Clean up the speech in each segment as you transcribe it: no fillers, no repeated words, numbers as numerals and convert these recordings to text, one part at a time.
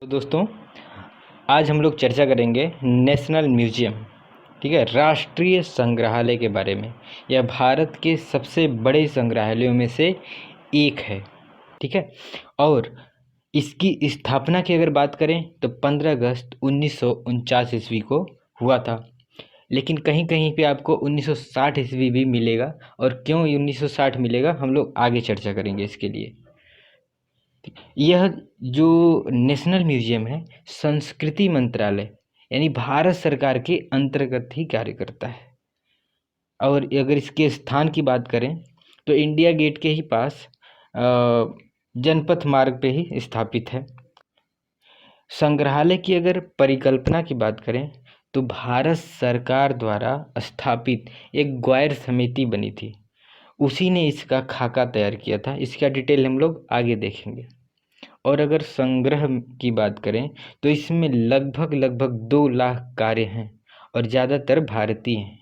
तो दोस्तों, आज हम लोग चर्चा करेंगे नेशनल म्यूजियम, ठीक है, राष्ट्रीय संग्रहालय के बारे में। यह भारत के सबसे बड़े संग्रहालयों में से एक है, ठीक है। और इसकी स्थापना की अगर बात करें तो 15 अगस्त 1949 ईस्वी को हुआ था। लेकिन कहीं कहीं पे आपको 1960 ईस्वी भी मिलेगा, और क्यों 1960 मिलेगा हम लोग आगे चर्चा करेंगे इसके लिए। यह जो नेशनल म्यूजियम है, संस्कृति मंत्रालय यानी भारत सरकार के अंतर्गत ही कार्य करता है। और अगर इसके स्थान की बात करें तो इंडिया गेट के ही पास जनपथ मार्ग पे ही स्थापित है। संग्रहालय की अगर परिकल्पना की बात करें तो भारत सरकार द्वारा स्थापित एक गैर समिति बनी थी, उसी ने इसका खाका तैयार किया था। इसका डिटेल हम लोग आगे देखेंगे। और अगर संग्रह की बात करें तो इसमें लगभग 2 लाख कार्य हैं और ज़्यादातर भारतीय हैं।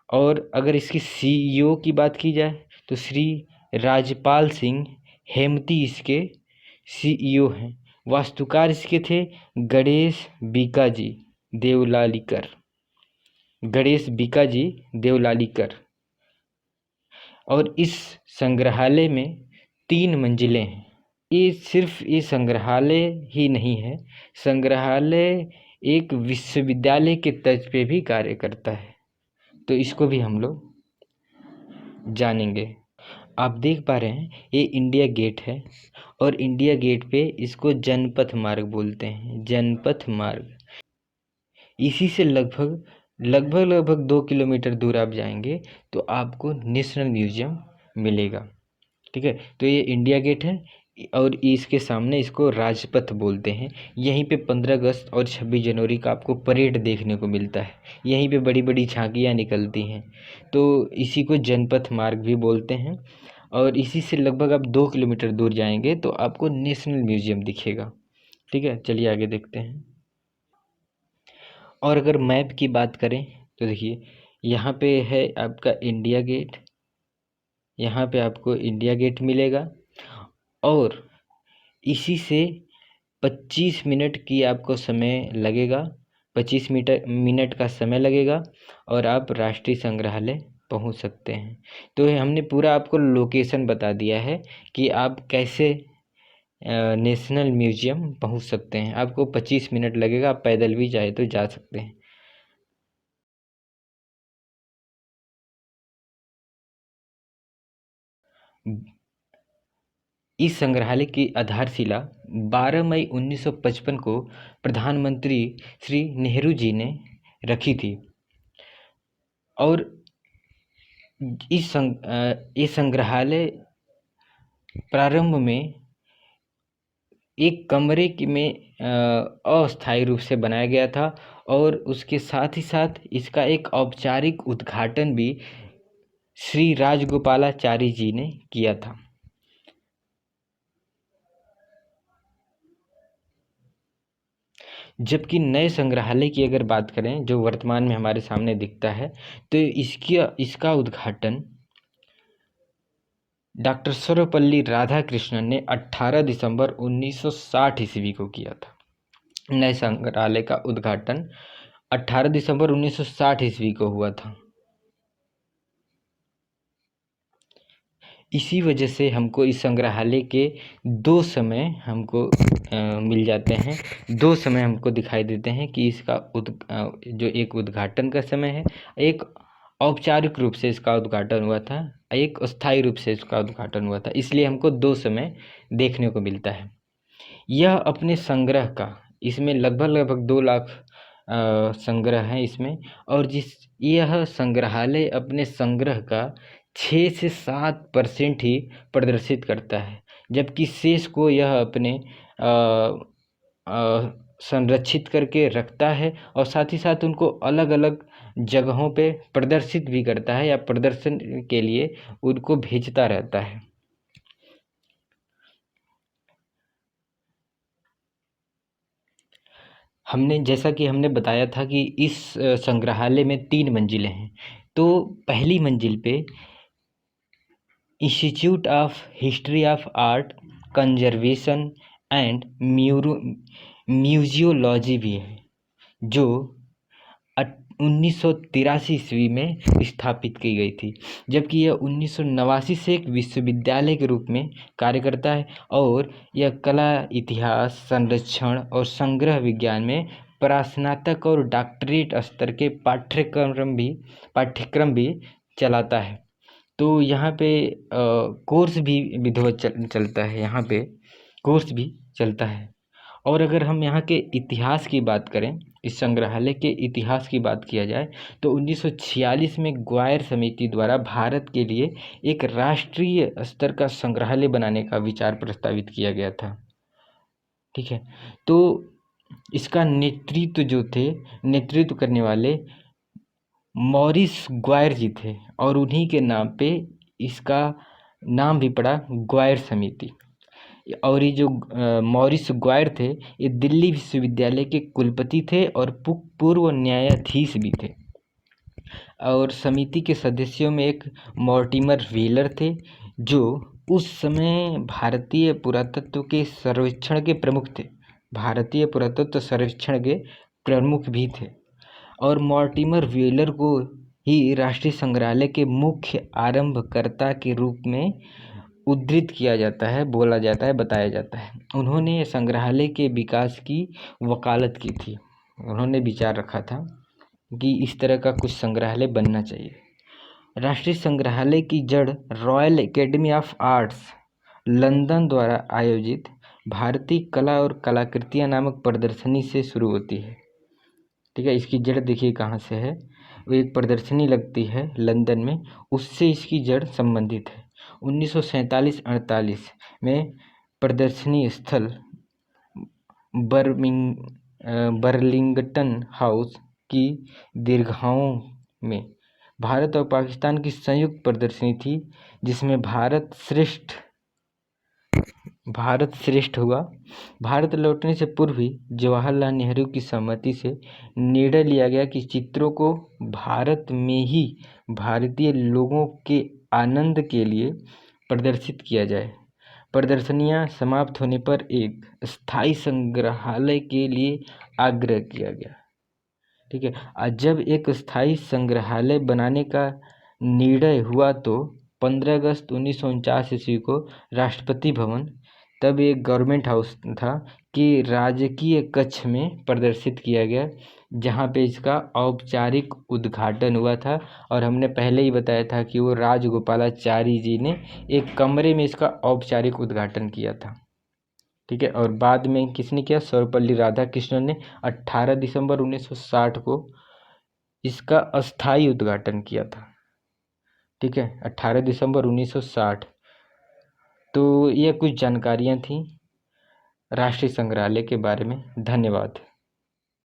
और अगर इसकी सीईओ की बात की जाए तो श्री राजपाल सिंह हेमती इसके सीईओ हैं। वास्तुकार इसके थे गणेश बीकाजी देवलालीकर, गणेश बीकाजी देवलालीकर। और इस संग्रहालय में 3 मंजिलें हैं। ये सिर्फ ये संग्रहालय ही नहीं है, संग्रहालय एक विश्वविद्यालय के तर्ज पे भी कार्य करता है, तो इसको भी हम लोग जानेंगे। आप देख पा रहे हैं ये इंडिया गेट है, और इंडिया गेट पे इसको जनपथ मार्ग बोलते हैं, जनपथ मार्ग। इसी से लगभग 2 किलोमीटर दूर आप जाएंगे तो आपको नेशनल म्यूजियम मिलेगा, ठीक है। तो ये इंडिया गेट है, और इसके सामने इसको राजपथ बोलते हैं। यहीं पे 15 अगस्त और 26 जनवरी का आपको परेड देखने को मिलता है। यहीं पे बड़ी बड़ी झांकियाँ निकलती हैं, तो इसी को जनपथ मार्ग भी बोलते हैं। और इसी से लगभग आप 2 किलोमीटर दूर जाएंगे तो आपको नेशनल म्यूजियम दिखेगा, ठीक है। चलिए आगे देखते हैं। और अगर मैप की बात करें तो देखिए, यहाँ पे है आपका इंडिया गेट, यहाँ पे आपको इंडिया गेट मिलेगा। और इसी से 25 मिनट की आपको समय लगेगा, 25 मिनट का समय लगेगा, और आप राष्ट्रीय संग्रहालय पहुंच सकते हैं। तो ये हमने पूरा आपको लोकेशन बता दिया है कि आप कैसे नेशनल म्यूजियम पहुंच सकते हैं। आपको 25 मिनट लगेगा, आप पैदल भी चाहे तो जा सकते हैं। इस संग्रहालय की आधारशिला 12 मई 1955 को प्रधानमंत्री श्री नेहरू जी ने रखी थी। और ये संग्रहालय प्रारंभ में एक कमरे में अस्थायी रूप से बनाया गया था, और उसके साथ ही साथ इसका एक औपचारिक उद्घाटन भी श्री राजगोपालाचारी जी ने किया था। जबकि नए संग्रहालय की अगर बात करें जो वर्तमान में हमारे सामने दिखता है, तो इसका उद्घाटन डॉक्टर सर्वपल्ली राधाकृष्णन ने 18 दिसंबर 1960 ईस्वी को किया था। नए संग्रहालय का उद्घाटन 18 दिसंबर 1960 ईस्वी को हुआ था। इसी वजह से हमको इस संग्रहालय के 2 समय हमको मिल जाते हैं, 2 समय हमको दिखाई देते हैं कि इसका जो एक उद्घाटन का समय है, एक औपचारिक रूप से इसका उद्घाटन हुआ था, एक अस्थायी रूप से इसका उद्घाटन हुआ था। इसलिए हमको 2 समय देखने को मिलता है। यह अपने संग्रह का, इसमें लगभग 2 लाख संग्रह हैं इसमें। और यह संग्रहालय अपने संग्रह का 6 से 7% ही प्रदर्शित करता है, जबकि शेष को यह अपने संरक्षित करके रखता है, और साथ ही साथ उनको अलग अलग जगहों पे प्रदर्शित भी करता है, या प्रदर्शन के लिए उनको भेजता रहता है। जैसा कि हमने बताया था कि इस संग्रहालय में 3 मंजिलें हैं। तो पहली मंजिल पे institute of history of art conservation and museology भी है, जो 1983 ईस्वी में स्थापित की गई थी, जबकि यह 1989 से एक विश्वविद्यालय के रूप में कार्य करता है और यह कला, इतिहास, संरक्षण और संग्रह विज्ञान में स्नातक और डॉक्टरेट स्तर के पाठ्यक्रम भी चलाता है। तो यहाँ पे कोर्स भी विधिवत चलता है, यहाँ पे कोर्स भी चलता है। और अगर हम यहाँ के इतिहास की बात करें, इस संग्रहालय के इतिहास की बात किया जाए, तो 1946 में ग्वायर समिति द्वारा भारत के लिए एक राष्ट्रीय स्तर का संग्रहालय बनाने का विचार प्रस्तावित किया गया था। ठीक है, तो इसका नेतृत्व करने वाले मॉरिस ग्वायर जी थे, और उन्हीं के नाम पे इसका नाम भी पड़ा ग्वायर समिति। और ये जो मॉरिस ग्वायर थे, ये दिल्ली विश्वविद्यालय के कुलपति थे और पूर्व न्यायाधीश भी थे। और समिति के सदस्यों में एक मॉर्टिमर व्हीलर थे, जो उस समय भारतीय पुरातत्व के सर्वेक्षण के प्रमुख थे, भारतीय पुरातत्व सर्वेक्षण के प्रमुख भी थे। और मॉर्टिमर व्हीलर को ही राष्ट्रीय संग्रहालय के मुख्य आरंभकर्ता के रूप में उद्धृत किया जाता है, बोला जाता है, बताया जाता है। उन्होंने संग्रहालय के विकास की वकालत की थी। उन्होंने विचार रखा था कि इस तरह का कुछ संग्रहालय बनना चाहिए। राष्ट्रीय संग्रहालय की जड़ royal academy of arts London द्वारा आयोजित भारतीय कला और कलाकृतियाँ नामक प्रदर्शनी से शुरू होती है। ठीक है, इसकी जड़ देखिए कहाँ से है। वो एक प्रदर्शनी लगती है लंदन में, उससे इसकी जड़ संबंधित है। 1947-48 में प्रदर्शनी स्थल बर्लिंगटन हाउस की दीर्घाओं में भारत और पाकिस्तान की संयुक्त प्रदर्शनी थी, जिसमें भारत श्रेष्ठ हुआ। भारत लौटने से पूर्व ही जवाहरलाल नेहरू की सहमति से निर्णय लिया गया कि चित्रों को भारत में ही भारतीय लोगों के आनंद के लिए प्रदर्शित किया जाए। प्रदर्शनियां समाप्त होने पर एक स्थायी संग्रहालय के लिए आग्रह किया गया। ठीक है, और जब एक स्थायी संग्रहालय बनाने का निर्णय हुआ तो 15 अगस्त 1949 ईस्वी को राष्ट्रपति भवन, तब एक गवर्नमेंट हाउस था, कि राजकीय कक्ष में प्रदर्शित किया गया, जहाँ पे इसका औपचारिक उद्घाटन हुआ था। और हमने पहले ही बताया था कि वो राजगोपालाचारी जी ने एक कमरे में इसका औपचारिक उद्घाटन किया था। ठीक है, और बाद में किसने किया? सर्वपल्ली राधाकृष्णन ने 18 दिसंबर 1960 को इसका अस्थायी उद्घाटन किया था। ठीक है, 18 दिसंबर 1960। तो ये कुछ जानकारियाँ थीं राष्ट्रीय संग्रहालय के बारे में। धन्यवाद।